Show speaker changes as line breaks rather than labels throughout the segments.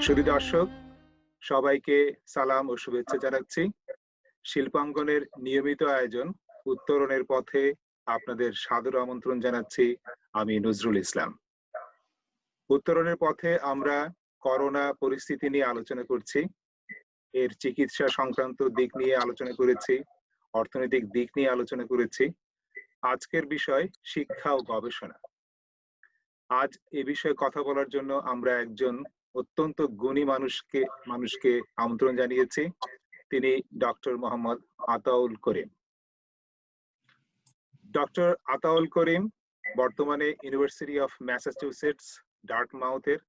শুধু দর্শক সবাইকে সালাম ও শুভেচ্ছা জানাচ্ছি। শিল্পাঙ্গনের নিয়মিত আয়োজন উত্তরণের পথে আপনাদের সাদর আমন্ত্রণ জানাচ্ছি। আমি নজরুল ইসলাম। উত্তরণের পথে আমরা করোনা পরিস্থিতি নিয়ে আলোচনা করছি, এর চিকিৎসা সংক্রান্ত দিক নিয়ে আলোচনা করেছি, অর্থনৈতিক দিক নিয়ে আলোচনা করেছি। আজকের বিষয় শিক্ষা ও গবেষণা। আজ এ বিষয়ে কথা বলার জন্য আমরা একজন অত্যন্ত গুণী মানুষকে আমন্ত্রণ জানিয়েছি। তিনি ডক্টর মোহাম্মদ আতাউল করিম। ডক্টর আতাউল করিম বর্তমানে ইউনিভার্সিটি অফ ম্যাসাচুসেটস ডার্টমাউথের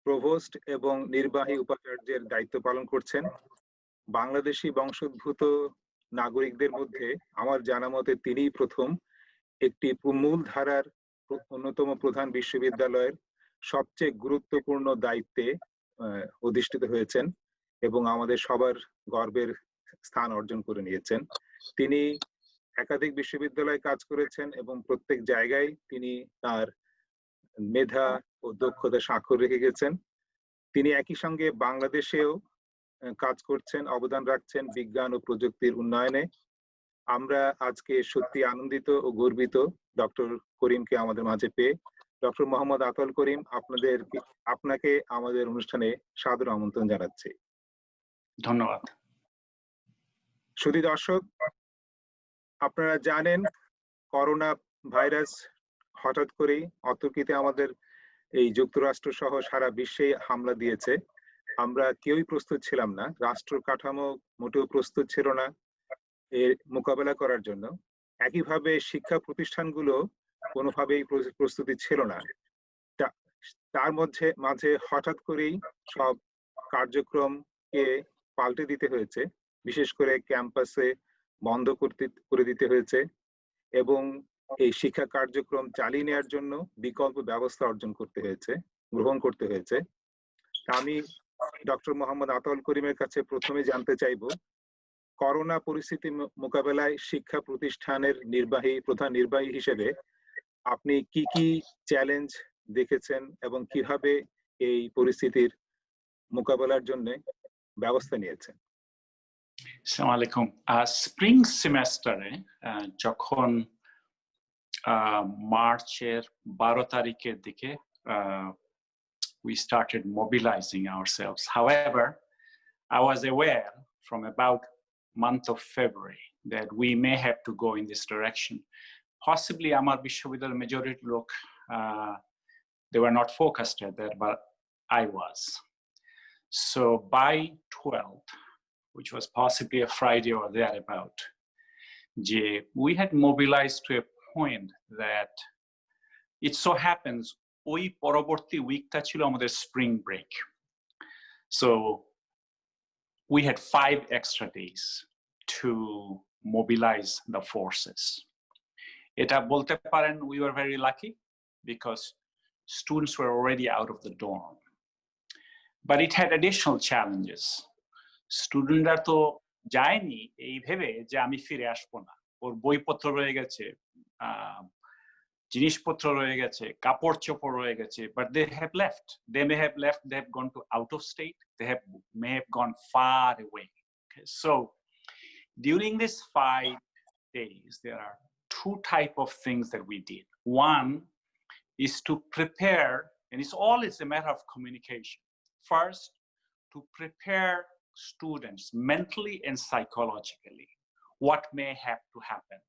প্রভোস্ট এবং নির্বাহী উপাচার্যের দায়িত্ব পালন করছেন। বাংলাদেশি বংশোদ্ভূত নাগরিকদের মধ্যে আমার জানা মতে তিনিই প্রথম একটি মূল ধারার অন্যতম প্রধান বিশ্ববিদ্যালয়ের সবচেয়ে গুরুত্বপূর্ণ দায়িত্বে অধিষ্ঠিত হয়েছেন এবং আমাদের সবার গর্বের স্থান অর্জন করে নিয়েছেন। তিনি একাধিক বিশ্ববিদ্যালয়ে কাজ করেছেন এবং প্রত্যেক জায়গায় তিনি তার মেধা ও দক্ষতা স্বাক্ষর রেখে গেছেন। তিনি একই সঙ্গে বাংলাদেশেও কাজ করছেন, অবদান রাখছেন বিজ্ঞান ও প্রযুক্তির উন্নয়নে। আমরা আজকে সত্যি আনন্দিত ও গর্বিত ডক্টর করিমকে আমাদের মাঝে পেয়ে। ডক্টর মোহাম্মদ আতাউল করিম, আপনাকে আমাদের অনুষ্ঠানে সাদর আমন্ত্রণ জানাচ্ছি।
ধন্যবাদ।
সুধী দর্শক, আপনারা জানেন করোনা ভাইরাস হঠাৎ করেই অতর্কিতে আমাদের এই যুক্তরাষ্ট্র সহ সারা বিশ্বে হামলা দিয়েছে। আমরা কেউই প্রস্তুত ছিলাম না, রাষ্ট্র কাঠামো মোটেও প্রস্তুত ছিল না এর মোকাবেলা করার জন্য। একইভাবে শিক্ষা প্রতিষ্ঠানগুলো কোনোভাবেই প্রস্তুতি ছিল না। তার মাঝে হঠাৎ করেই সব কার্যক্রমকে পাল্টে দিতে হয়েছে, বিশেষ করে ক্যাম্পাসে বন্ধ করে দিতে হয়েছে এবং এই শিক্ষা কার্যক্রম চালিয়ে নেওয়ার জন্য বিকল্প ব্যবস্থা গ্রহণ করতে হয়েছে। আমি ডক্টর মোহাম্মদ আতাউল করিমের কাছে প্রথমে জানতে চাইব, করোনা পরিস্থিতি মোকাবেলায় শিক্ষা প্রতিষ্ঠানের প্রধান নির্বাহী হিসেবে আপনি কি কি চ্যালেঞ্জ দেখেছেন এবং কিভাবে এই পরিস্থিতির মোকাবেলার জন্য ব্যবস্থা নিয়েছেন?
আসসালামু আলাইকুম। স্প্রিং সেমেস্টারে যখন মার্চের 12 তারিখের দিকে we started mobilizing ourselves. However, I was aware from about month of February that we may have to go in this direction. Possibly আমার বিশ্ববিদ্যালয়ের majority লোক they were not focused at that, but I was. So by 12th, which was possibly a Friday or thereabout, we had mobilized to a point that it so happens ওই পরবর্তী উইকটা ছিল আমাদের spring break. So we had 5 extra days to mobilize the forces. এটা বলতে পারেন we were very lucky because students were already out of the dorm. But it had additional challenges. স্টুডেন্টরা তো যায়নি এই ভেবে যে আমি ফিরে আসবো না, ওর বইপত্র রয়ে গেছে, জিনিসপত্র রয়ে গেছে, কাপড় চোপড় রয়ে গেছে, but they may have left, they have gone to out of state, may have gone far away. Okay, so during these 5 days there are 2 type of things that we did. One is to prepare, and it's always a matter of communication. First, to prepare students mentally and psychologically what may have to happen.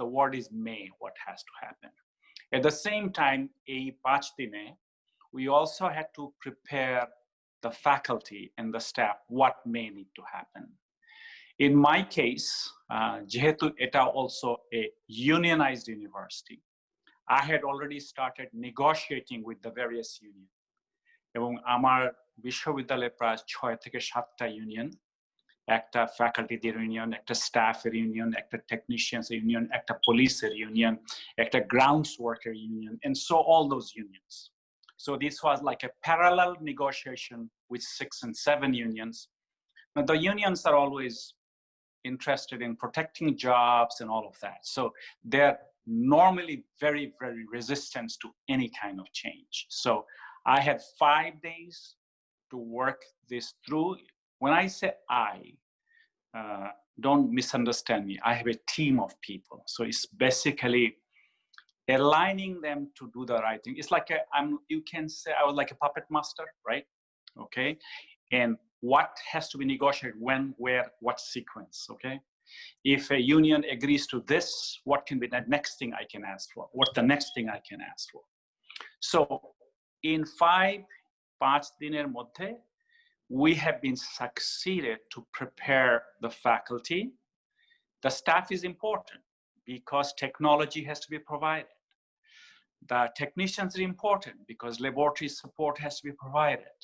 The word is may, what has to happen. At the same time, এই 5 দিনে we also had to prepare the faculty and the staff what may need to happen. In my case, যেহেতু এটা also a unionized university, I had already started negotiating with the various unions. এবং আমার বিশ্ববিদ্যালয়ে প্রায় 6 থেকে 7টা union, একটা ফ্যাকাল্টিদের union, একটা স্টাফের ইউনিয়ন, একটা টেকনিশিয়ানস ইউনিয়ন, একটা পুলিশের ইউনিয়ন, একটা grounds worker union, and so all those unions. So this was like a parallel negotiation with 6 and 7 unions. Now the unions are always interested in protecting jobs and all of that. So they're normally very, very resistant to any kind of change. So I had 5 days to work this through. When I say I, don't misunderstand me. I have a team of people. So it's basically aligning them to do the right thing. It's like you can say I was like a puppet master, right? Okay. And what has to be negotiated when, where, what sequence, okay? If a union agrees to this, what can be the next thing I can ask for? What's the next thing I can ask for? So in 5 দিনের মধ্যে, we have been succeeded to prepare the faculty. The staff is important because technology has to be provided. The technicians are important because laboratory support has to be provided.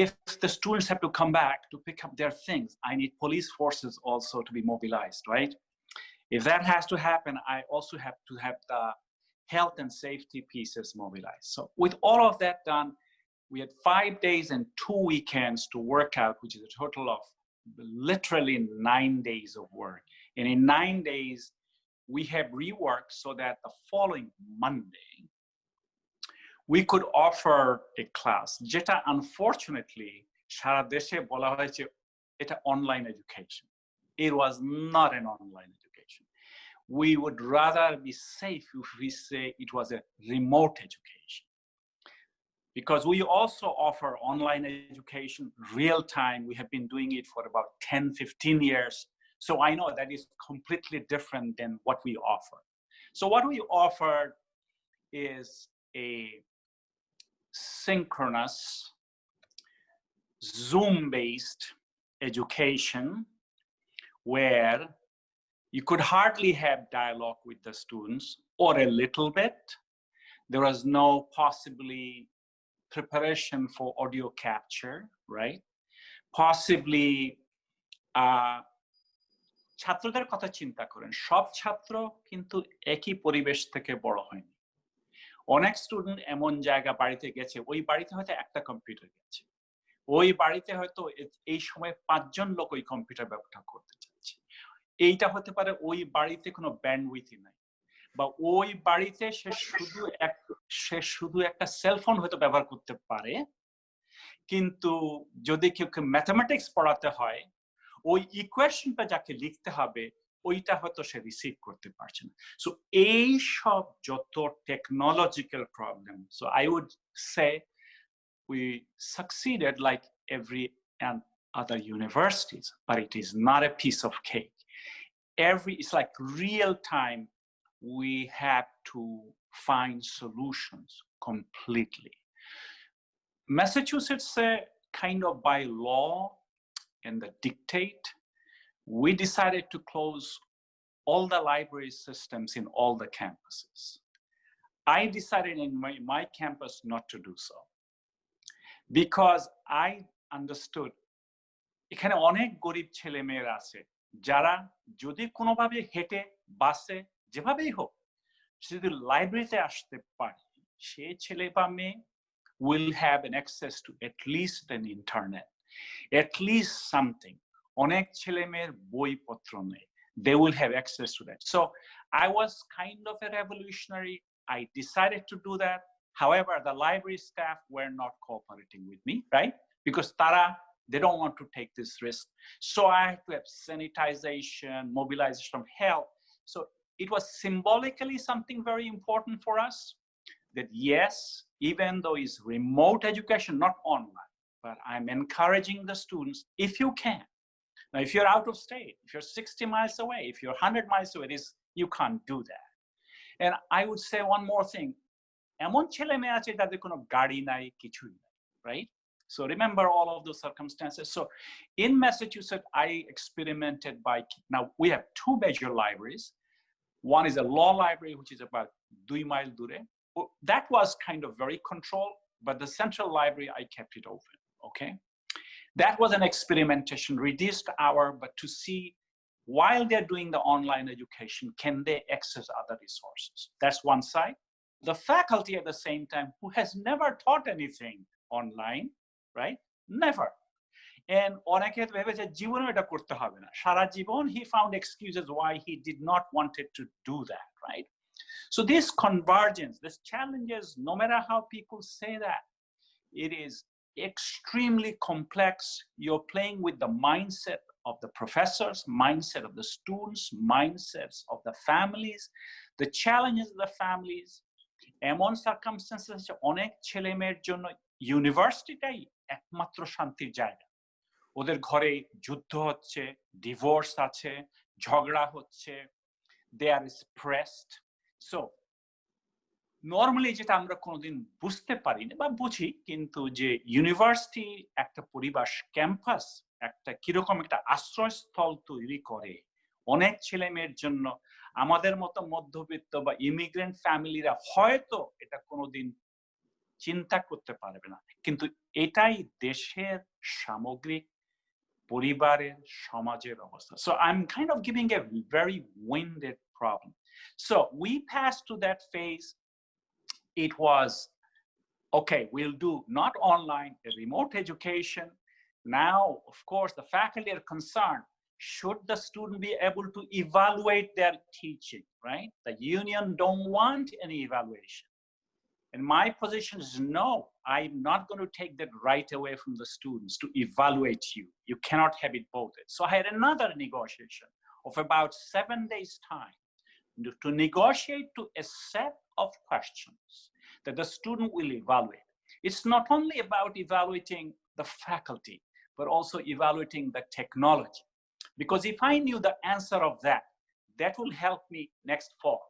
If the students have to come back to pick up their things, I need police forces also to be mobilized, right? If that has to happen, I also have to have the health and safety pieces mobilized. So with all of that done, we had 5 days and 2 weekends to work out, which is a total of literally 9 days of work. And in 9 days, we have reworked so that the following Monday, we could offer a class, যেটা unfortunately, সারা দেশে বলা হয়েছে এটা online education. It was not an online education. We would rather be safe if we say it was a remote education. Because we also offer online education real time. We have been doing it for about 10, 15 years. So I know that is completely different than what we offer. So what we offered is a synchronous Zoom-based education where you could hardly have dialogue with the students or a little bit. There was no possibly preparation for audio capture, right? Possibly ছাত্রদের কথা চিন্তা করেন, সব ছাত্র কিন্তু একই পরিবেশ থেকে বড় হয়নি। অনেক স্টুডেন্ট এমন জায়গা বাড়িতে গেছে, ওই বাড়িতে হয়তো একটা কম্পিউটার গেছে, ওই বাড়িতে হয়তো এই সময় 5 জন লোক ওই কম্পিউটার ব্যবহার করতে চাচ্ছে। এইটা হতে পারে ওই বাড়িতে কোনো ব্যান্ডউইথই নাই, বা ওই বাড়িতে সে শুধু একটা সেলফোন হয়তো ব্যবহার করতে পারে, কিন্তু যদি কেউ ম্যাথমেটিক্স পড়াতে হয়, ওই ইকুয়েশনটা যাকে লিখতে হবে ওইটা হয়তো সে রিসিভ করতে পারছে না। সো এই সব যত technological problem, so I would say we succeeded like every other universities, but it is not a piece of cake. It's like real time. We have to find solutions completely. Massachusetts, kind of by law and the dictate, we decided to close all the library systems in all the campuses. I decided in my campus not to do so because I understood এখানে অনেক গরিব ছেলে মেয়েরা আছে যারা যদি কোনোভাবে হেঁটে বাসে যেভাবেই হোক যদি লাইব্রেরিতে আসতে পারে, সে ছেলে বা মেয়ে will have an access to at least an internet, at least something. অনেক ছেলে মেয়ের বইপত্র নেই, they will have access to that. So I was kind of a revolutionary. I decided to do that. However, the library staff were not cooperating with me, right? Because they don't want to take this risk. So I had to have sanitization, mobilization from health. So it was symbolically something very important for us that yes, even though it's remote education, not online, but I'm encouraging the students, if you can. Now, if you're out of state, if you're 60 miles away, if you're 100 miles away, you can't do that. And I would say one more thing. এমন ছেলে মেয়ে আছে যাদের কোনো গাড়ি নাই, কিছুই নাই, right? So remember all of those circumstances. So in Massachusetts, I experimented now we have 2 major libraries. One is a law library, which is about 2 miles dure. That was kind of very controlled, but the central library, I kept it open, okay? That was an experimentation, reduced hour, but to see while they're doing the online education, can they access other resources? That's one side. The faculty at the same time, who has never taught anything online, right? Never. And অনেকে ভেবেছে জীবনে এটা করতে হবে না, সারা জীবন he found excuses why he did not wanted to do that, right? So this convergence, this challenges, no matter how people say that, it is extremely complex. You're playing with the mindset of the professors, mindset of the students, mindsets of the families, the challenges of the families. এমন circumstances অনেক ছেলে মেয়ের জন্য ইউনিভার্সিটিটাই একমাত্র শান্তির জায়গা। ওদের ঘরে যুদ্ধ হচ্ছে, ডিভোর্স আছে, ঝগড়া হচ্ছে, they are stressed. So normally যেটা আমরা কোনোদিন বুঝতে পারি না বা বুঝি, কিন্তু যে ইউনিভার্সিটি একটা পরিবেশ, ক্যাম্পাস একটা কিরকম একটা আশ্রয়স্থল তৈরি করে অনেক ছেলে মেয়ের জন্য, আমাদের মতো মধ্যবিত্ত বা ইমিগ্রেন্ট ফ্যামিলিরা হয়তো এটা কোনোদিন চিন্তা করতে পারবে না, কিন্তু এটাই দেশের সামগ্রিক পরিবারের সমাজের অবস্থা। So I'm kind of giving a very winded problem. So we passed to that phase. It was, okay, we'll do not online, a remote education. Now, of course, the faculty are concerned, should the student be able to evaluate their teaching, right? The union don't want any evaluation. And my position is no, I'm not going to take that right away from the students to evaluate you. You cannot have it both. So I had another negotiation of about 7 days' time to negotiate to a set of questions that the student will evaluate. It's not only about evaluating the faculty, but also evaluating the technology. Because if I knew the answer of that, that will help me next fall,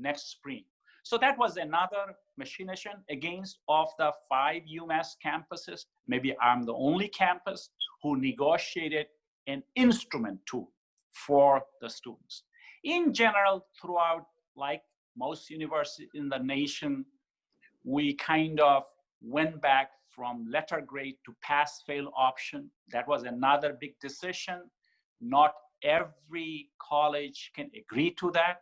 next spring. So that was another machination against of the 5 UMass campuses. Maybe I'm the only campus who negotiated an instrument tool for the students. In general, throughout, like most universities in the nation, we kind of went back from letter grade to pass-fail option. That was another big decision. Not every college can agree to that,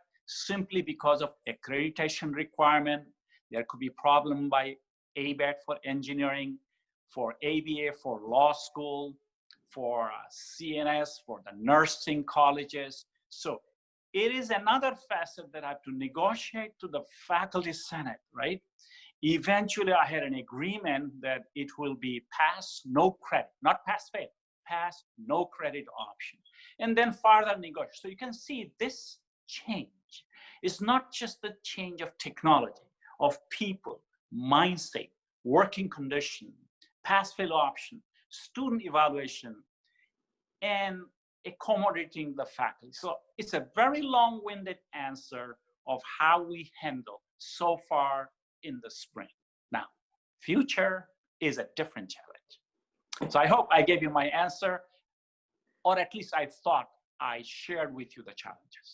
simply because of accreditation requirement. There could be problem by ABET for engineering, for ABA for law school, for CNS for the nursing colleges. So it is another facet that I have to negotiate to the faculty senate, right? Eventually, I had an agreement that it will be pass, no credit, not pass fail, pass, no credit option. And then further negotiate. So you can see this change is not just the change of technology, of people, mindset, working condition, pass fail option, student evaluation, and accommodating the faculty. So it's a very long-winded answer of how we handle so far in the spring. Now, future is a different challenge. So I hope I gave you my answer, or at least I thought I shared with you the challenges.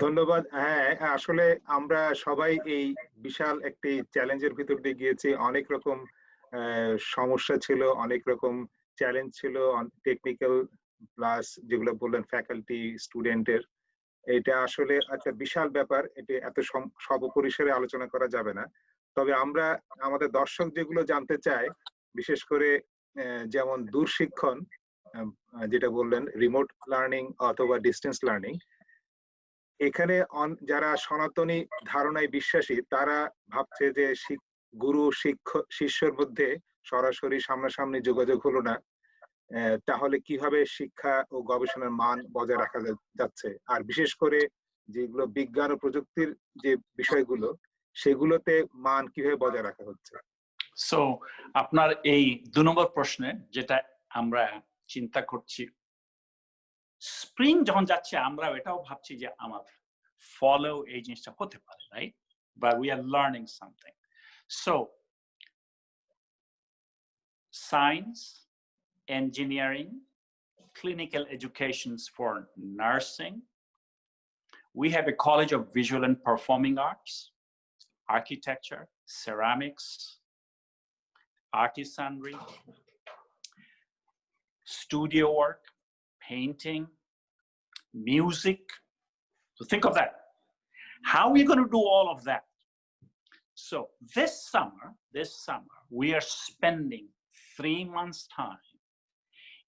ধন্যবাদ। হ্যাঁ, আসলে আমরা সবাই এই বিশাল একটি চ্যালেঞ্জের ভিতর দিয়ে গিয়েছি। অনেক রকম সমস্যা ছিল, অনেক রকম চ্যালেঞ্জ ছিল, টেকনিক্যাল প্লাস যেগুলো বললেন ফ্যাকাল্টি, স্টুডেন্টের। এটা আসলে একটা বিশাল ব্যাপার। এটা এত সর্বপরিসরে আলোচনা করা যাবে না। তবে আমরা আমাদের দর্শক যেগুলো জানতে চায়, বিশেষ করে যেমন দূরশিক্ষণ, যেটা বললেন রিমোট লার্নিং অথবা ডিস্টেন্স লার্নিং, এখানে যারা সনাতনী ধারণায় বিশ্বাসী তারা ভাবছে যে গুরু শিষ্যের মধ্যে সরাসরি সামনাসামনি যোগাযোগ হলো না, তাহলে কিভাবে শিক্ষা ও গবেষণার মান বজায় রাখা যাচ্ছে, আর বিশেষ করে যেগুলো বিজ্ঞান ও প্রযুক্তির যে বিষয়গুলো সেগুলোতে মান কিভাবে বজায় রাখা হচ্ছে।
সো আপনার এই 2 নম্বর প্রশ্নে যেটা আমরা চিন্তা করছি, স্প্রিং যখন যাচ্ছে আমরা এটাও ভাবছি যে আমার ফলো এই জিনিসটা হতে পারে, right? But we are learning something. So science, engineering, clinical educations for nursing. We have a College of Visual and Performing Arts, architecture, ceramics, artisanry, studio work, painting, music. So think of that. How are we going to do all of that? So this summer, we are spending 3 months' time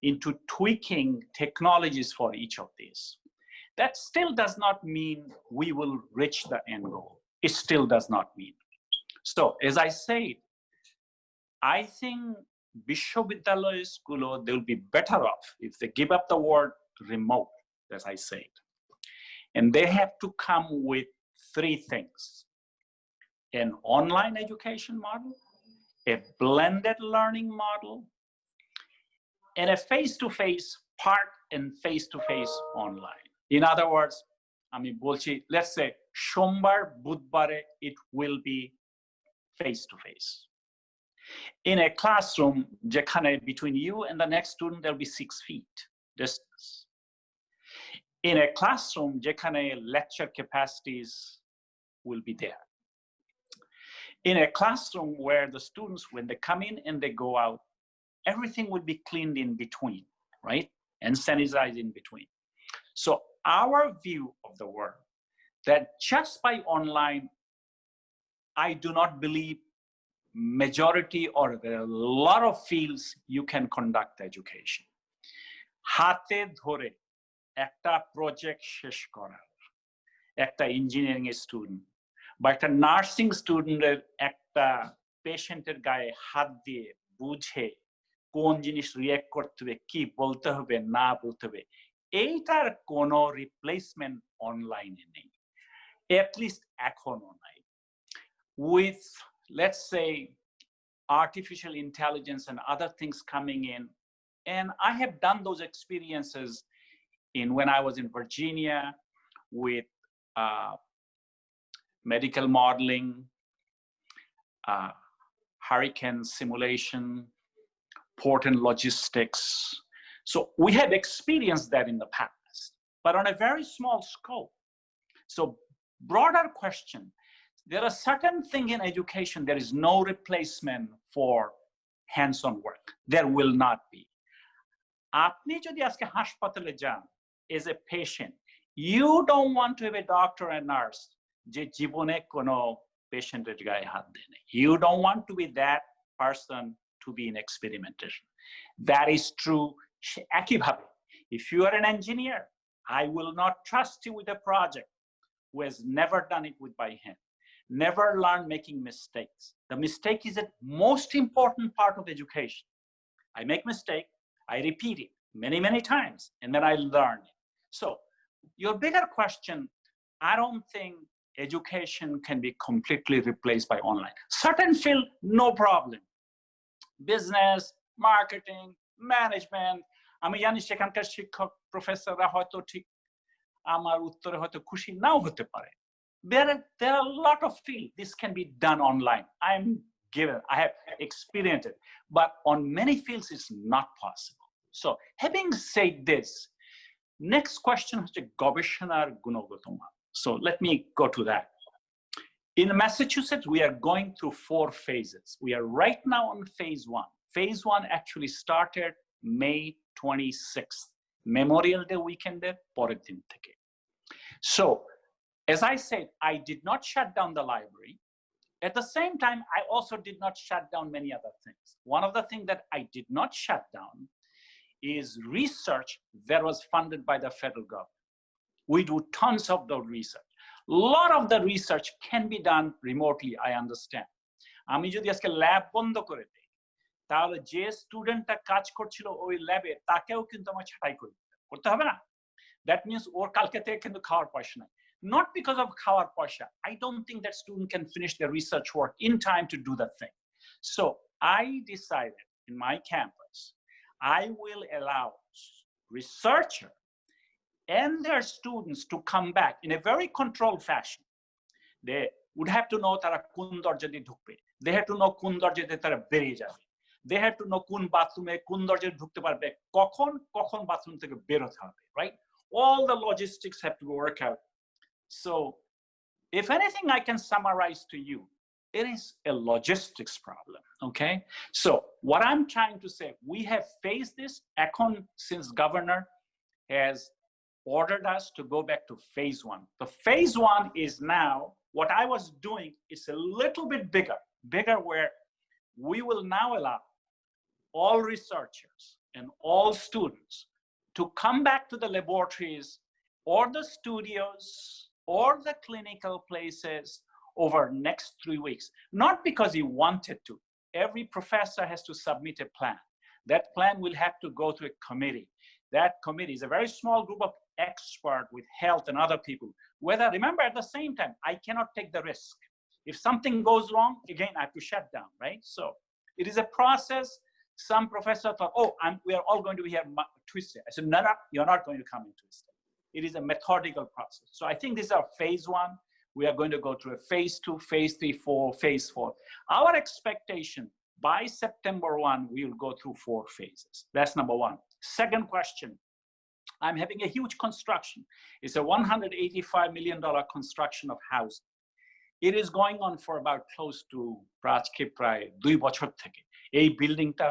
into tweaking technologies for each of these. That still does not mean we will reach the end goal. It still does not mean. So as I said, I think Bishobidyalayas gulo, they'll be better off if they give up the word remote, as I said. And they have to come with three things: an online education model, a blended learning model, and a face-to-face part and face-to-face online. In other words, let's say Shombar Budbare, it will be face-to-face. In a classroom, between you and the next student, there'll be 6 feet distance. In a classroom, lecture capacities will be there. In a classroom where the students, when they come in and they go out, everything will be cleaned in between, right? And sanitized in between. So our view of the world, that just by online, I do not believe majority or there are a lot of fields you can conduct education. Hate dhore ekta project shesh kora, ekta engineering student, বা একটা nursing স্টুডেন্টের একটা পেশেন্টের গায়ে হাত দিয়ে বুঝে কোন জিনিস রিঅ্যাক্ট করতে হবে, কি বলতে হবে না বলতে হবে, এইটার কোনো রিপ্লেসমেন্ট অনলাইনে নেই, অ্যাটলিস্ট এখনো নাই। With, let's say, artificial intelligence and other things coming in, and I have done those experiences in when I was in Virginia with medical modeling, hurricane simulation, port and logistics. So we have experienced that in the past, but on a very small scope. So broader question, there are certain things in education, there is no replacement for hands-on work. There will not be. Apni jodi aske hospitale jaan as a patient, you don't want to have a doctor and nurse je jibone kono patient er gaye hat dene. You don't want to be that person to be in experimentation. That is true. Ekhi bhabe, if you are an engineer, I will not trust you with a project who has never done it with by hand, never learned making mistakes. The mistake is the most important part of education. I make mistake, I repeat it many times, and then I learn it. So your bigger question, I don't think education can be completely replaced by online. Certain field, no problem. Business, marketing, management. আমি জানি সেখানকার শিক্ষক প্রফেসররা হয়তো ঠিক আমার উত্তরে হয়তো খুশি নাও হতে পারে। There are a lot of fields this can be done online. I have experienced it, but on many fields it's not possible. So having said this, next question is গবেষণার গুণগত মান. So let me go to that. In Massachusetts, we are going through 4 phases. We are right now on phase 1. Phase 1 actually started May 26th, Memorial Day weekend পরের দিন থেকে. So as I said, I did not shut down the library. At the same time, I also did not shut down many other things. One of the things that I did not shut down is research that was funded by the federal government. We do tons of the research. A lot of the research can be done remotely, I understand. আমি যদি আজকে lab বন্ধ করে দেই, তাহলে যে স্টুডেন্টটা কাজ করছিল ওই ল্যাবে তাকেও কিন্তু আমার ছাঁটাই করতে হবে না। That means ওর কালকে থেকে কিন্তু খাওয়ার পয়সা নাই. Not because of খাওয়ার পয়সা. I don't think that student can finish their research work in time to do that thing. So I decided in my campus, I will allow researcher and their students to come back in a very controlled fashion. They would have to know tara কোন দরজা দিয়ে ঢুকবে. They have to know কোন দরজা দিয়ে তারা বেরিয়ে যাবে. They have to know কোন বাথরুমে কোন দরজা দিয়ে ঢুকতে পারবে, কখন বাথরুম থেকে বের হতে হবে, right? All the logistics have to work out. So if anything I can summarize to you, it is a logistics problem, okay? So what I'm trying to say, we have faced this. Ekon, since governor has ordered us to go back to phase 1. The phase 1 is now, what I was doing is a little bit bigger where we will now allow all researchers and all students to come back to the laboratories or the studios or the clinical places over next 3 weeks. Not because he wanted to, every professor has to submit a plan. That plan will have to go to a committee. That committee is a very small group of experts with health and other people. Whether, remember, at the same time, I cannot take the risk. If something goes wrong, again, I have to shut down, right? So it is a process. Some professor thought, oh, we are all going to be here Tuesday. I said, no, you're not going to come in Tuesday. It is a methodical process. So I think this is our phase one. We are going to go through a phase 2, phase 3, phase 4. Our expectation, by September 1, we will go through 4 phases. That's number one. Second question, I'm having a huge construction. It's a $185 million construction of housing. It is going on for about close to আজকে প্রায় 2 বছর থেকে এই বিল্ডিংটা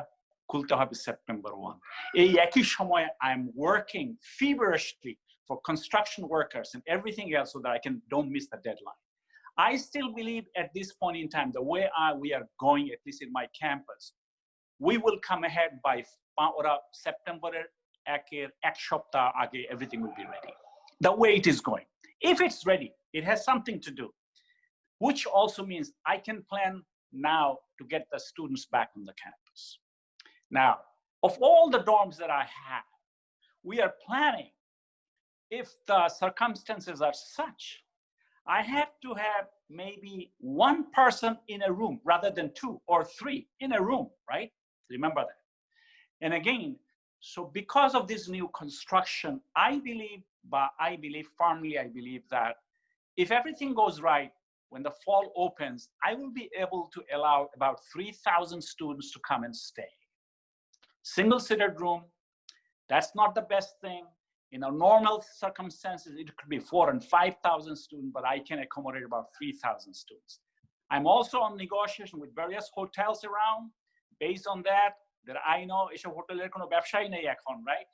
খুলতে হবে September 1 এই একই সময় I'm working feverishly for construction workers and everything else so that I don't miss the deadline. I still believe at this point in time, the way we are going, at least in my campus, we will come ahead by September এক সপ্তাহ আগে everything will be ready. The way it is going. If it's ready, it has something to do, which also means I can plan now to get the students back on the campus. Now, of all the dorms that I have, we are planning, if the circumstances are such, I have to have maybe 1 person in a room rather than 2 or 3 in a room, right? Remember that. And again, so because of this new construction, I believe that if everything goes right, when the fall opens, I will be able to allow about 3,000 students to come and stay. Single-seated room, that's not the best thing. In a normal circumstances, it could be 4,000 and 5,000 students, but I can accommodate about 3,000 students. I'm also on negotiation with various hotels around. Based on that I know এসব হোটেলের কোনো ব্যবসায়ী নেই এখন, right?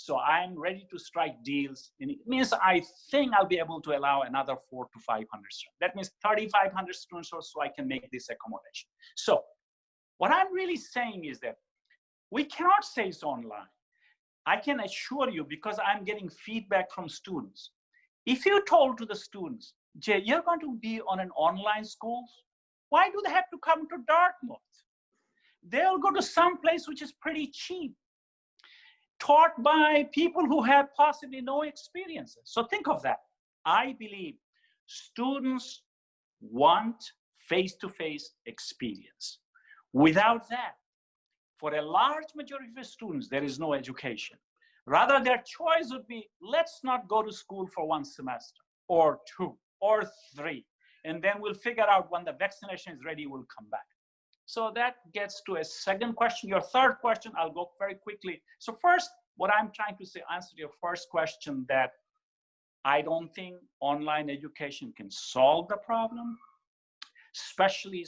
So I'm ready to strike deals. And it means I think I'll be able to allow another 400 to 500 students. That means 3,500 students or so I can make this accommodation. So what I'm really saying is that we cannot say it's online. I can assure you, because I'm getting feedback from students. If you told to the students, Jay, you're going to be on an online school, why do they have to come to Dartmouth? They'll go to some place which is pretty cheap, taught by people who have possibly no experiences. So think of that. I believe students want face-to-face experience. Without that, for a large majority of students, there is no education. Rather, their choice would be, let's not go to school for 1 semester or 2 or 3, and then we'll figure out when the vaccination is ready, we'll come back. So that gets to a second question. Your third question, I'll go very quickly. So first, what I'm trying to say, answer your first question, that I don't think online education can solve the problem, especially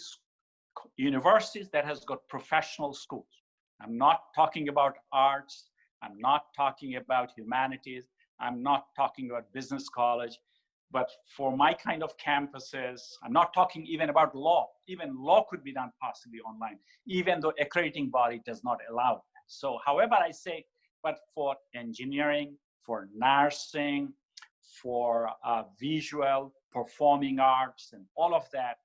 universities that has got professional schools. I'm not talking about arts. I'm not talking about humanities. I'm not talking about business college. But for my kind of campuses, I'm not talking even about law. Even law could be done possibly online, even though accrediting body does not allow that. So however I say, but for engineering, for nursing, for visual, performing arts, and all of that,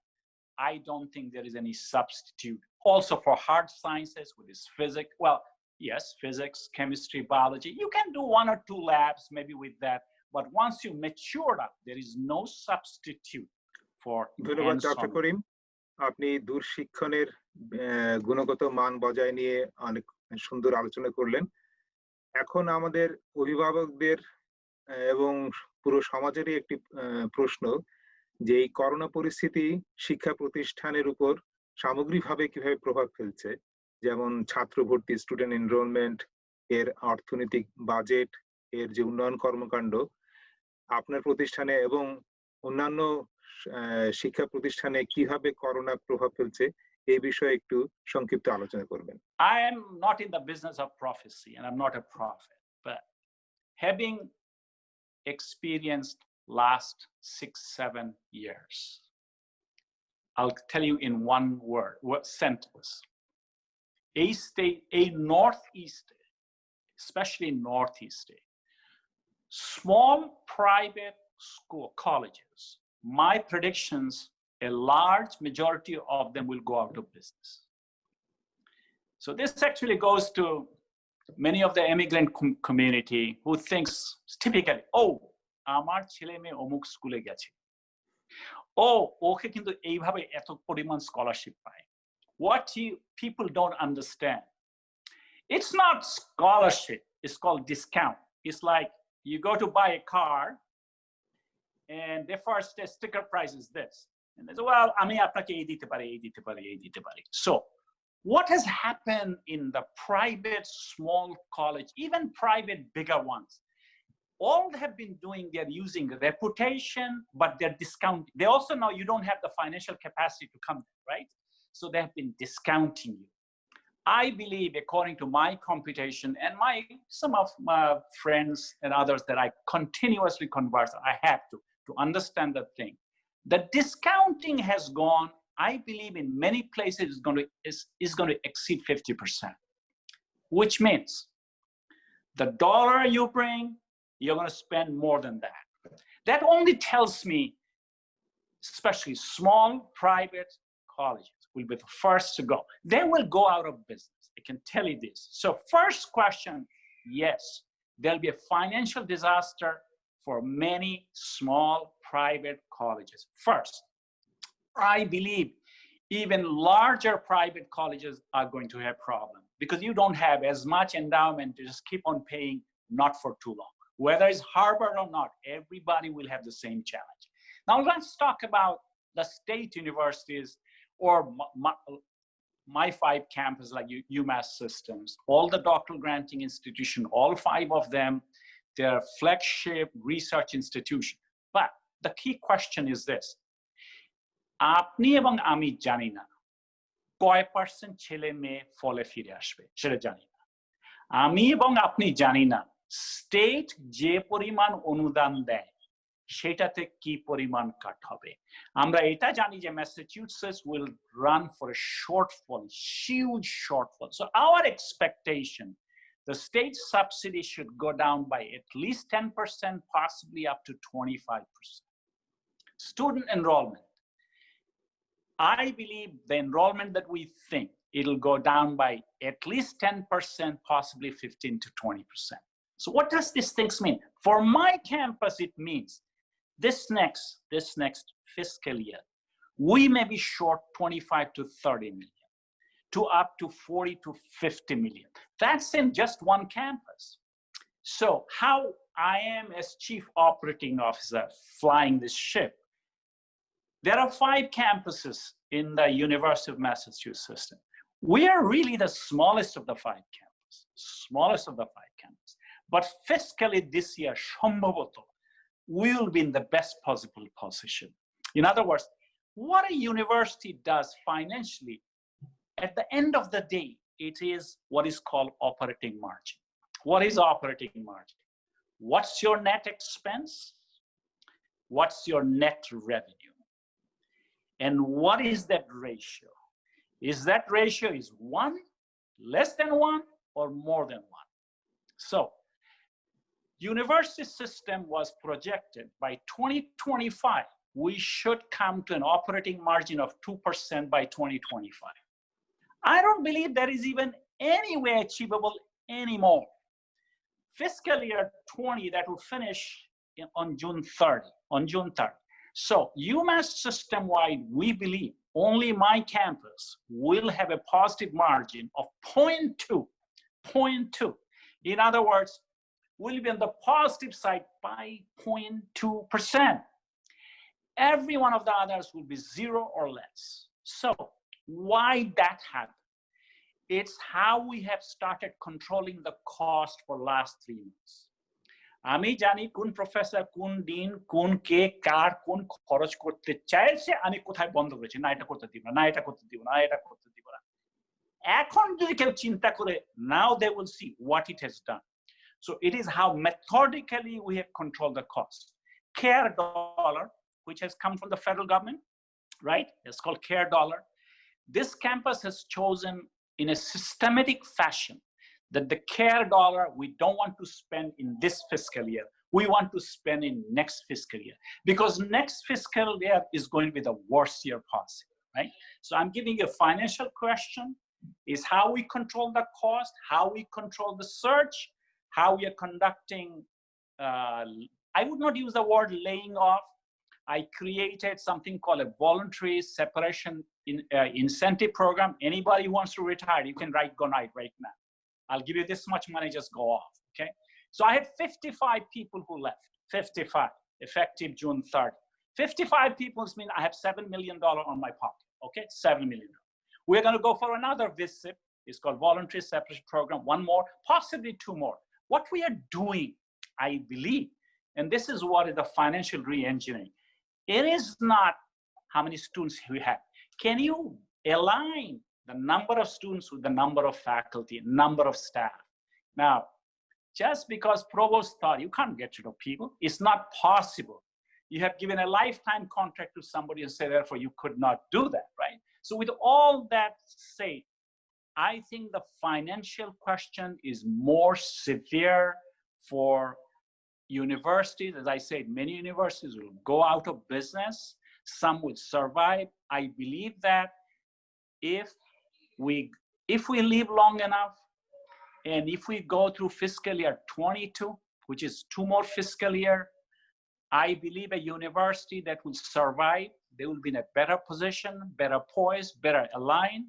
I don't think there is any substitute. Also for hard sciences with this physics, well, yes, physics, chemistry, biology, you can do 1 or 2 labs maybe with that. But once you mature up, there is no substitute for
ধন্যবাদ doctor করিম, আপনি দূরশিক্ষণের গুণগত মান বজায় নিয়ে অনেক সুন্দর আলোচনা করলেন। এখন আমাদের অভিভাবকদের এবং পুরো সমাজেরই একটি প্রশ্ন, যে এই করোনা পরিস্থিতি শিক্ষা প্রতিষ্ঠানের উপর সামগ্রিকভাবে কিভাবে প্রভাব ফেলছে, যেমন ছাত্র ভর্তি, স্টুডেন্ট এনরোলমেন্ট, এর অর্থনৈতিক বাজেট, এর যে উন্নয়ন কর্মকাণ্ড আপনার প্রতিষ্ঠানে এবং অন্যান্য শিক্ষা প্রতিষ্ঠানে কিভাবে করোনা প্রভাব ফেলছে এই বিষয়ে একটু সংক্ষিপ্ত আলোচনা করবেন।
I am not in the business of prophecy and I'm not a prophet, but having experienced last 6-7 years, I'll tell you in one sentence. A Northeast, especially Northeast, small private school colleges, my predictions, a large majority of them will go out of business. So this actually goes to many of the immigrant community who thinks typically, oh, আমার ছেলে মেয়ে অমুক স্কুলে গেছে, ও ওকে কিন্তু এইভাবে এত পরিমাণ স্কলারশিপ পায়। What people don't understand, it's not scholarship, it's called discount. It's like you go to buy a car and the first sticker price is this, and they say, well, আমি আপনাকে এই দিতে পারি, এই দিতে পারি, এই দিতে পারি। So what has happened in the private small college, even private bigger ones, all they have been doing, they're using reputation, but they're discount. They also know you don't have the financial capacity to come there, right? So they have been discounting you. I believe, according to my computation and some of my friends and others that I continuously converse, I have to understand the thing. The discounting has gone, I believe in many places is going to exceed 50%, which means the dollar you bring, you're going to spend more than that. That only tells me, especially small private colleges will be the first to go. They will go out of business. I can tell you this. So first question, yes, there'll be a financial disaster for many small private colleges. First, I believe even larger private colleges are going to have problems because you don't have as much endowment to just keep on paying, not for too long. Whether it's Harvard or not, everybody will have the same challenge. Now let's talk about the state universities or my 5 campuses like UMass systems, all the doctoral granting institution, all 5 of them, they're flagship research institution. But the key question is this: আপনি এবং আমি জানি না কয় percent ছেলে মেয়ে ফলে ফিরে আসবে, সেটা জানি না। আমি এবং আপনি জানি না স্টেট যে পরিমাণ অনুদান দেয় সেটাতে কি পরিমাণ কাট হবে। আমরা এটা জানি যে Massachusetts will run for a shortfall, huge shortfall. So our expectation, the state subsidy should go down by at least 10%, possibly up to 25%. Student enrollment, I believe the enrollment that we think it'll go down by at least 10%, possibly 15 to 20%. So what does this thing mean? For my campus, it means this next fiscal year, we may be short 25 to 30 million to up to 40 to 50 million. That's in just one campus. So how I am as chief operating officer flying this ship, there are 5 campuses in the University of Massachusetts system. We are really the smallest of the 5 campuses, But fiscally this year, সম্ভবত, we'll be in the best possible position. In other words, what a university does financially, at the end of the day, it is what is called operating margin. What is operating margin? What's your net expense? What's your net revenue? And what is that ratio? Is that ratio is 1, less than 1, or more than 1? So university system was projected by 2025, we should come to an operating margin of 2% by 2025. I don't believe that is even any way achievable anymore. Fiscal year 20, that will finish on June 30. So UMass system-wide, we believe only my campus will have a positive margin of 0.2. In other words, we'll be on the positive side by 0.2%. Every one of the others will be 0 or less. So why that happened? It's how we have started controlling the cost for last 3 months. আমি জানি কোন professor কোন দিন কোন কে কার কোন খরচ করতে চাইছে, আমি কোথায় বন্ধ করেছি, না এটা করতে দিব না, এটা করতে দিব না, এটা করতে দিব না। এখন যদি কেউ চিন্তা করে, now they will see what it has done. So it is how methodically we have controlled the cost. CARE dollar, which has come from the federal government, right? It's called CARE dollar. This campus has chosen in a systematic fashion that the CARE dollar we don't want to spend in this fiscal year. We want to spend in next fiscal year, because next fiscal year is going to be the worst year possible, right? So I'm giving you a financial question, is how we control the cost, how we control the search, how we are conducting, I would not use the word laying off. I created something called a voluntary separation incentive program. Anybody who wants to retire, you can go right now. I'll give you this much money, just go off, okay? So I had 55 people who left, 55, effective June 3rd. 55 people mean I have $7 million on my pocket, okay? $7 million. We're gonna go for another visit. It's called voluntary separation program, one more, possibly two more. What we are doing, I believe, and this is what is the financial re-engineering. It is not how many students we have. Can you align the number of students with the number of faculty, number of staff? Now, just because provost thought you can't get rid of people, it's not possible. You have given a lifetime contract to somebody and say, therefore, you could not do that, right? So with all that said, I think the financial question is more severe for universities. As I said, many universities will go out of business. Some would survive. I believe that if we live long enough, and if we go through fiscal year 22, which is 2 more fiscal year, I believe a university that will survive, they will be in a better position, better poised, better aligned.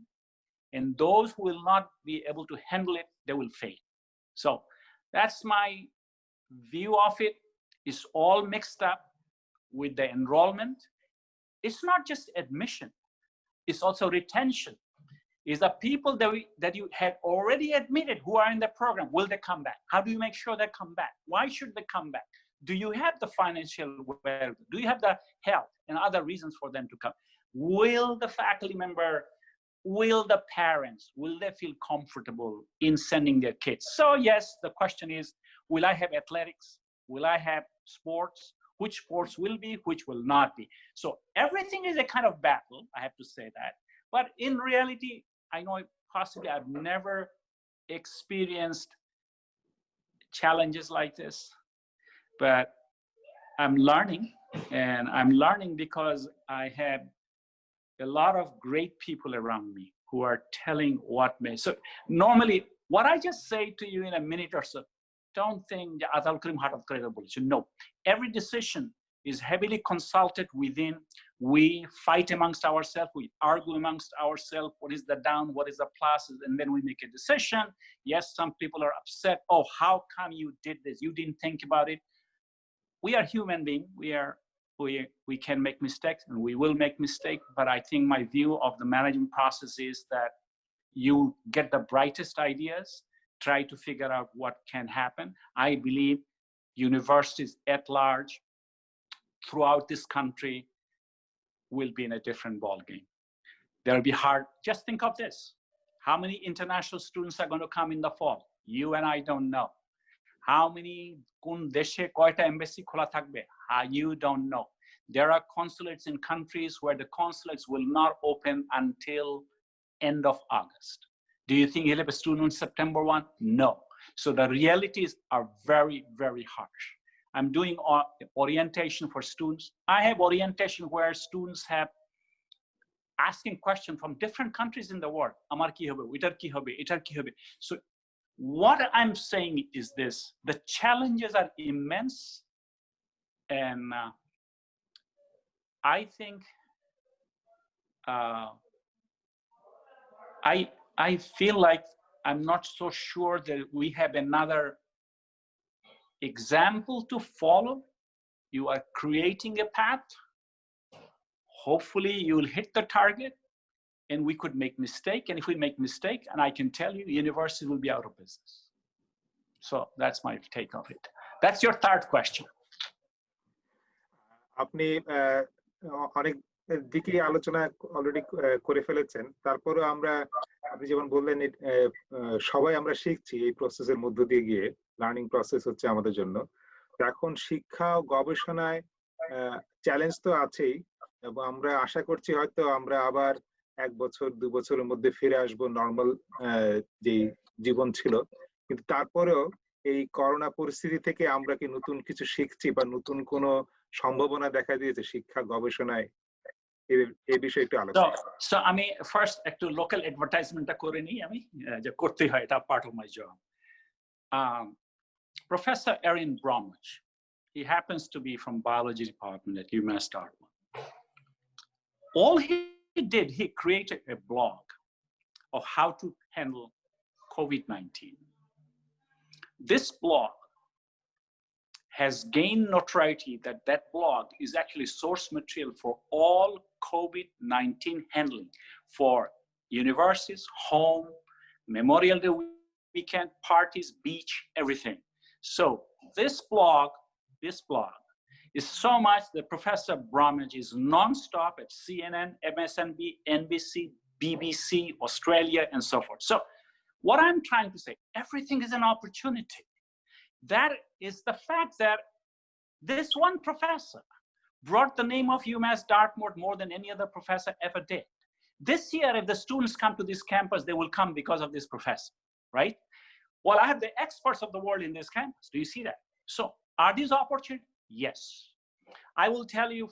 And those who will not be able to handle it, they will fail. So that's my view of it. Is all mixed up with the enrollment. It's not just admission, it's also retention. Is the people that you had already admitted who are in the program, will they come back? How do you make sure they come back? Why should they come back? Do you have the financial well? Do you have the health and other reasons for them to come? Will the faculty member, will the parents, will they feel comfortable in sending their kids? So yes, the question is, will I have athletics? Will I have sports? Which sports will be, which will not be? So everything is a kind of battle, I have to say that. But in reality, I know possibly I've never experienced challenges like this, but I'm learning, and I'm learning because I have a lot of great people around me who are telling what may. So normally, what I just say to you in a minute or so, don't think, no, every decision is heavily consulted within. We fight amongst ourselves, we argue amongst ourselves, what is the down, what is the pluses, and then we make a decision. Yes, some people are upset, oh, how come you did this? You didn't think about it. We are human beings, we can make mistakes, and we will make mistakes, but I think my view of the management process is that you get the brightest ideas, try to figure out what can happen. I believe universities at large throughout this country will be in a different ballgame. There'll be hard, just think of this. How many international students are going to come in the fall? You and I don't know. How many, kun deshe koita embassy khola thakbe? You don't know. There are consulates in countries where the consulates will not open until end of August. Do you think he'll have a student on September 1? No. So the realities are very, very harsh. I'm doing orientation for students. I have orientation where students have asking questions from different countries in the world. Amar ki hobe, itar ki hobe, itar ki hobe. So what I'm saying is this: the challenges are immense, and I think I feel like I'm not so sure that we have another example to follow. You are creating a path. Hopefully you'll hit the target, and we could make mistake. And if we make mistake, and I can tell you, university will be out of business. So that's my take of it. That's your third question.
আপনি অনেক দিকে আলোচনা already করে ফেলেছেন, তারপরেও আমরা, আপনি যেমন বললেন, সবাই আমরা শিখছি এই প্রসেসের মধ্য দিয়ে গিয়ে। লার্নিং প্রসেস হচ্ছে আমাদের জন্য। এখন শিক্ষা ও গবেষণায় চ্যালেঞ্জ তো আছেই, এবং আমরা আশা করছি হয়তো আমরা আবার 1 বছর 2 বছরের মধ্যে ফিরে আসবো নর্মাল যে জীবন ছিল। কিন্তু তারপরেও এই করোনা পরিস্থিতি থেকে আমরা কি নতুন কিছু শিখছি, বা নতুন কোনো সম্ভাবনা দেখা দিয়েছে শিক্ষা গবেষণায়? এই বিষয়ে একটু আলোচনা।
So আমি first একটু local advertisement করে নিই আমি, যে করতে হয়, এটা part of my job. Professor Erin Bromwich, he happens to be from biology department at UMass Dartmouth. All he did, he created a blog of how to handle COVID-19. This blog has gained notoriety that that blog is actually source material for all COVID-19 handling for universities, home, Memorial Day weekend, parties, beach, everything. So this blog is so much that Professor Bromwich is nonstop at CNN, MSNBC, NBC, BBC, Australia, and so forth. So what I'm trying to say, everything is an opportunity. That is the fact that this one professor brought the name of UMass Dartmouth more than any other professor ever did. This year, if the students come to this campus, they will come because of this professor, right? Well, I have the experts of the world in this campus. Do you see that? So are these opportunities? Yes. I will tell you,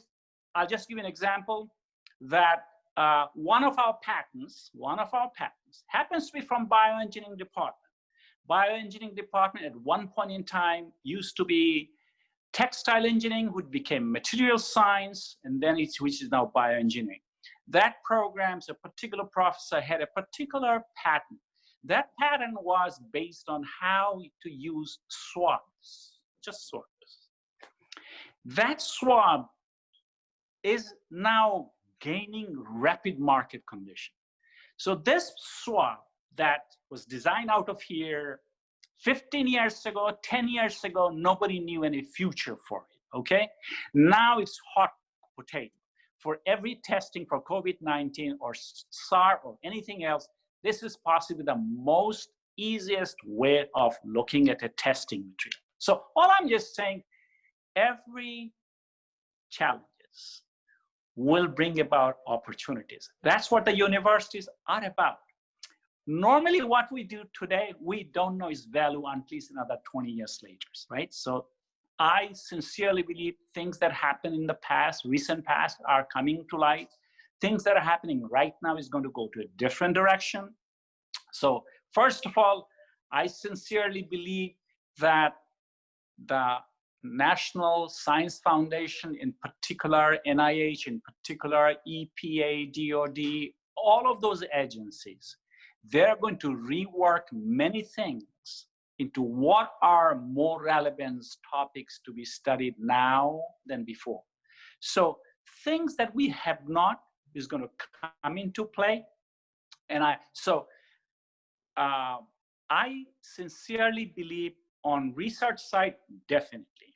I'll just give you an example that one of our patents happens to be from bioengineering department. Bioengineering department at one point in time used to be textile engineering, which became material science, and then which is now bioengineering. That program's a particular professor had a particular patent. That patent was based on how to use swabs, just swabs. That swab is now gaining rapid market condition. So this swab that was designed out of here 15 years ago, 10 years ago, nobody knew any future for it, okay? Now it's hot potato. For every testing for COVID-19 or SARS or anything else, this is possibly the most easiest way of looking at a testing material. So all I'm just saying, every challenges will bring about opportunities. That's what the universities are about. Normally, what we do today, we don't know its value until another 20 years later, right? So I sincerely believe things that happened in the past, recent past, are coming to light. Things that are happening right now is going to go to a different direction. So first of all, I sincerely believe that the National Science Foundation, in particular, NIH, in particular, EPA, DOD, all of those agencies, they're going to rework many things into what are more relevant topics to be studied now than before. So things that we have not is going to come into play. And I sincerely believe on research side, definitely.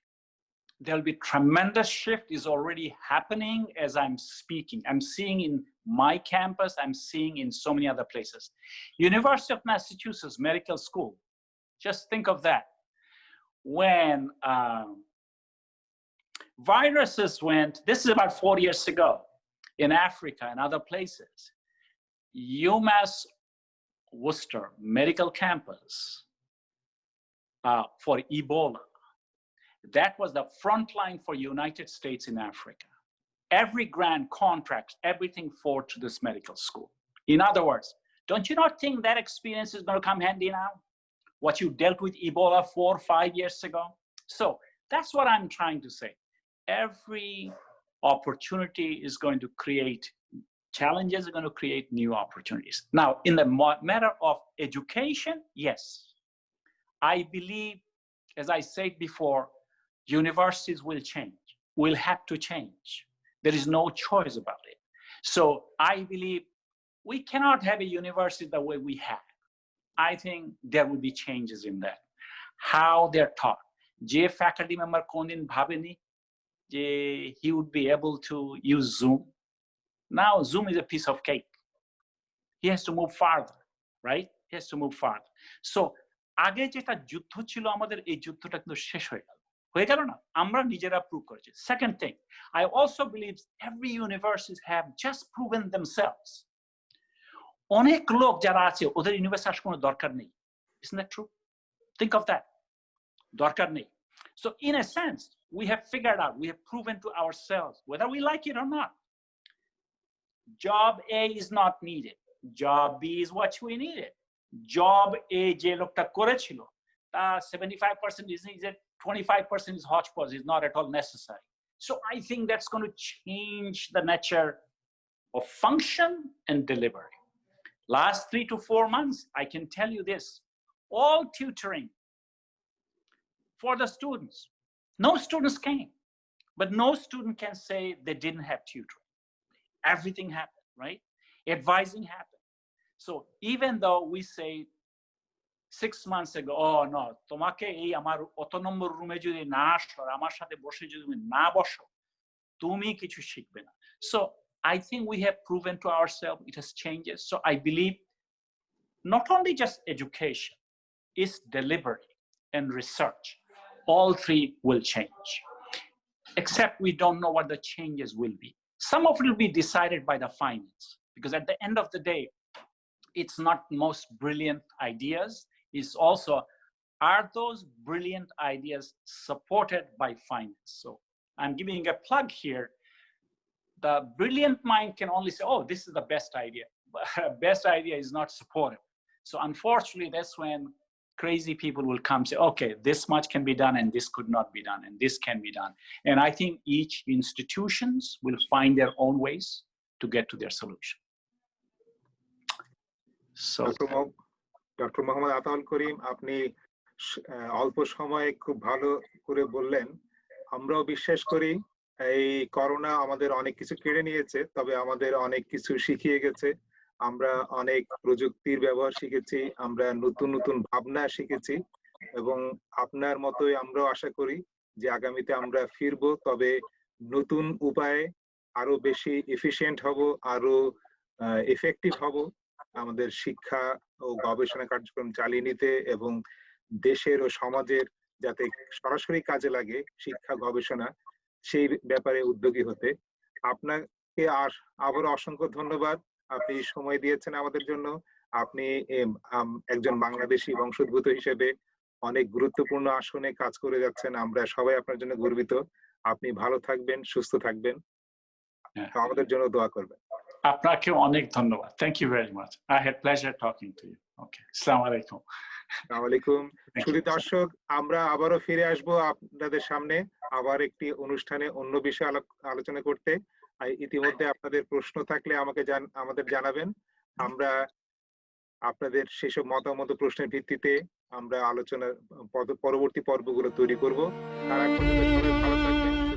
There'll be tremendous shift is already happening as I'm speaking. I'm seeing in my campus, I'm seeing in so many other places. University of Massachusetts Medical School, just think of that. When viruses went, this is about 4 years ago, in Africa and other places, UMass Worcester Medical Campus for Ebola, that was the front line for United States in Africa. Every grant, contracts, everything forward to this medical school. In other words, don't you not think that experience is going to come handy now? What you dealt with Ebola 4 or 5 years ago? So that's what I'm trying to say. Every opportunity is going to create challenges, are going to create new opportunities. Now, in the matter of education, yes. I believe, as I said before, universities will change, will have to change. There is no choice about it. So I believe we cannot have a university the way we have. I think there will be changes in that. How they're taught. Je faculty member kondin bhabeni je he would be able to use Zoom. Now Zoom is a piece of cake. He has to move farther, right? He has to move farther. So আগে যেটা যুদ্ধ ছিল আমাদের, এই যুদ্ধটা কিন্তু শেষ হয়ে গেল না, আমরা নিজেরা প্রুভ করেছি। Second thing, I also believe every universities have just proven themselves. অনেক লোক যারা আছে ওদের ইউনিভার্সিটি আসার কোনো দরকার নেই। Isn't that true? Think of that. দরকার নেই। So in a sense, we have figured out, we have proven to ourselves, whether we like it or not, job A is not needed, job B is what we needed. Job A je lokta korechilo ta 75% is needed, 25% is hodgepodge, is not at all necessary. So I think that's going to change the nature of function and delivery. Last 3 to 4 months, I can tell you this, all tutoring for the students, no students came, but no student can say they didn't have tutoring. Everything happened, right? Advising happened. So even though we say 6 months ago, oh no, তোমাকে এই আমার অত নম্বর রুমে যদি না আসো আমার সাথে বসে যদি তুমি না বসো তুমি কিছু শিখবে না. So I think we have proven to ourselves it has changes. So I believe not only just education, is delivery and research. All three will change. Except we don't know what the changes will be. Some of it will be decided by the finance, because at the end of the day, it's not most brilliant ideas. It's also, are those brilliant ideas supported by finance? So I'm giving a plug here. The brilliant mind can only say, oh, this is the best idea. But best idea is not supported. So unfortunately, that's when crazy people will come say, okay, this much can be done and this could not be done and this can be done. And I think each institutions will find their own ways to get to their solution. So
doctor Mohammad Ataul Karim, আপনি অল্প সময়ে খুব ভালো করে বললেন। আমরাও বিশ্বাস করি এই করোনা আমাদের অনেক কিছু কেড়ে নিয়েছে, তবে আমাদের অনেক কিছু শিখিয়ে গেছে। আমরা অনেক প্রযুক্তির ব্যবহার শিখেছি, আমরা নতুন নতুন ভাবনা শিখেছি, এবং আপনার মতোই আমরাও আশা করি যে আগামীতে আমরা ফিরবো, তবে নতুন উপায়ে আরো বেশি এফিশিয়েন্ট হব, আরো এফেক্টিভ হব আমাদের শিক্ষা ও গবেষণা কার্যক্রম চালিয়ে নিতে, এবং দেশের ও সমাজের যাতে সরাসরি কাজে লাগে শিক্ষা গবেষণা, সেই ব্যাপারে উদ্যোগী হতে। আপনাকে আবারও অসংখ্য ধন্যবাদ, আপনি সময় দিয়েছেন আমাদের জন্য। আপনি একজন বাংলাদেশি বংশোদ্ভূত হিসেবে অনেক গুরুত্বপূর্ণ আসনে কাজ করে যাচ্ছেন, আমরা সবাই আপনার জন্য গর্বিত। আপনি ভালো থাকবেন, সুস্থ থাকবেন, আমাদের জন্য দোয়া করবেন।
আপনাকেও অনেক ধন্যবাদ। Thank you very much. I had pleasure talking to you. Okay. আসসালামু আলাইকুম।
আসসালামু আলাইকুম। শুধু দর্শক, আমরা আবারও ফিরে আসবো আপনাদের সামনে আবার একটি অনুষ্ঠানে অন্য বিষয়ে আলোচনা করতে। ইতিমধ্যে আপনাদের প্রশ্ন থাকলে আমাদের জানাবেন। আমরা আপনাদের সেসব মতামত প্রশ্নের ভিত্তিতে আমরা আলোচনার পরবর্তী পর্বগুলো তৈরি করব। তার আগ পর্যন্ত সবাই ভালো থাকবেন।